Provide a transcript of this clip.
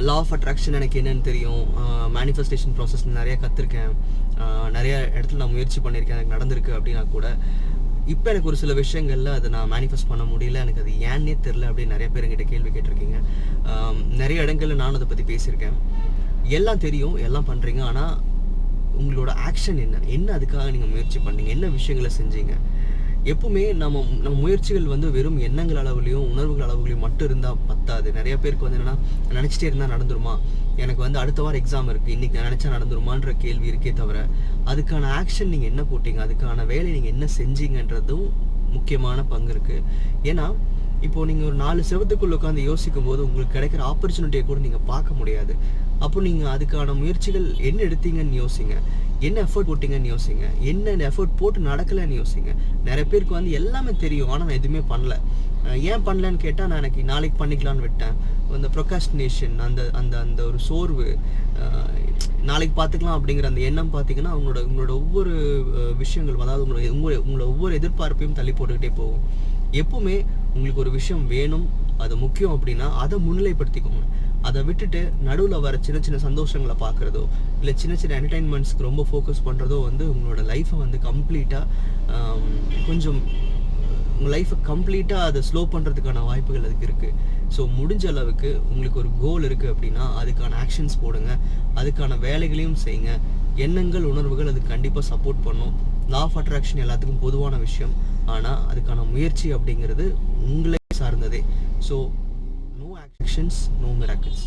Law of attraction எனக்கு என்னென்னு தெரியும், மேனிஃபெஸ்டேஷன் ப்ராசஸ் நிறையா கற்றுருக்கேன், நிறைய இடத்துல நான் முயற்சி பண்ணியிருக்கேன், எனக்கு நடந்திருக்கு அப்படின்னா கூட இப்போ எனக்கு ஒரு சில விஷயங்களில் அதை நான் மேனிஃபெஸ்ட் பண்ண முடியல, எனக்கு அது ஏன்னே தெரில அப்படின்னு நிறைய பேர் என்கிட்ட கேள்வி கேட்டிருக்கீங்க. நிறைய இடங்களில் நானும் அதை பற்றி பேசியிருக்கேன். எல்லாம் தெரியும், எல்லாம் பண்ணுறீங்க, ஆனால் உங்களோட ஆக்ஷன் என்ன அதுக்காக நீங்கள் முயற்சி பண்ணீங்க, என்ன விஷயங்களை செஞ்சீங்க? எப்பவுமே நம்ம முயற்சிகள் வந்து வெறும் எண்ணங்கள் அளவுலையும் உணர்வுகள் அளவுலையும் மட்டும் இருந்தால் பத்தாது. நிறைய பேருக்கு வந்து என்னென்னா, நினச்சிட்டே இருந்தால் நடந்துருமா, எனக்கு வந்து அடுத்த வாரம் எக்ஸாம் இருக்குது, இன்றைக்கி நான் நினச்சா நடந்துருமான்ற கேள்வி இருக்கே தவிர அதுக்கான ஆக்ஷன் நீங்கள் என்ன போட்டீங்க, அதுக்கான வேலை நீங்கள் என்ன செஞ்சீங்கன்றதும் முக்கியமான பங்கு இருக்குது. ஏன்னா இப்போது நீங்கள் ஒரு 4 செவத்துக்குள்ளே உட்காந்து யோசிக்கும் போது உங்களுக்கு கிடைக்கிற ஆப்பர்ச்சுனிட்டியை கூட நீங்கள் பார்க்க முடியாது. அப்போ நீங்கள் அதுக்கான முயற்சிகள் என்ன எடுத்தீங்கன்னு யோசிங்க, என்ன எஃபர்ட் போட்டிங்கன்னு யோசிங்க, என்ன எஃபர்ட் போட்டு நடக்கலைன்னு யோசிங்க. நிறைய பேருக்கு வந்து எல்லாமே தெரியும், ஆனால் நான் எதுவுமே பண்ணல. ஏன் பண்ணலன்னு கேட்டால், நான் எனக்கு நாளைக்கு பண்ணிக்கலான்னு விட்டேன். அந்த ப்ரொகாஸ்டினேஷன், அந்த அந்த அந்த ஒரு சோர்வு, நாளைக்கு பார்த்துக்கலாம் அப்படிங்கிற அந்த எண்ணம் பார்த்தீங்கன்னா உங்களோட ஒவ்வொரு விஷயங்கள், அதாவது உங்களோட ஒவ்வொரு எதிர்பார்ப்பையும் தள்ளி போட்டுக்கிட்டே போகும். எப்பவுமே உங்களுக்கு ஒரு விஷயம் வேணும், அது முக்கியம் அப்படின்னா அதை முன்னிலைப்படுத்திக்கோங்க. அதை விட்டுட்டு நடுவில் வர சின்ன சின்ன சந்தோஷங்களை பார்க்குறதோ இல்லை சின்ன சின்ன என்டர்டைன்மெண்ட்ஸ்க்கு ரொம்ப ஃபோக்கஸ் பண்ணுறதோ வந்து உங்களோட லைஃப்பை வந்து கம்ப்ளீட்டாக கொஞ்சம் உங்கள் லைஃப்பை கம்ப்ளீட்டாக அதை ஸ்லோ பண்ணுறதுக்கான வாய்ப்புகள் அதுக்கு இருக்குது. ஸோ முடிஞ்ச அளவுக்கு உங்களுக்கு ஒரு கோல் இருக்குது அப்படின்னா அதுக்கான ஆக்ஷன்ஸ் போடுங்க, அதுக்கான வேலைகளையும் செய்யுங்க. எண்ணங்கள் உணர்வுகள் அது கண்டிப்பாக சப்போர்ட் பண்ணும். லா ஆஃப் அட்ராக்ஷன் எல்லாத்துக்கும் பொதுவான விஷயம், ஆனால் அதுக்கான முயற்சி அப்படிங்கிறது உங்களை சார்ந்ததே. So no actions, no miracles.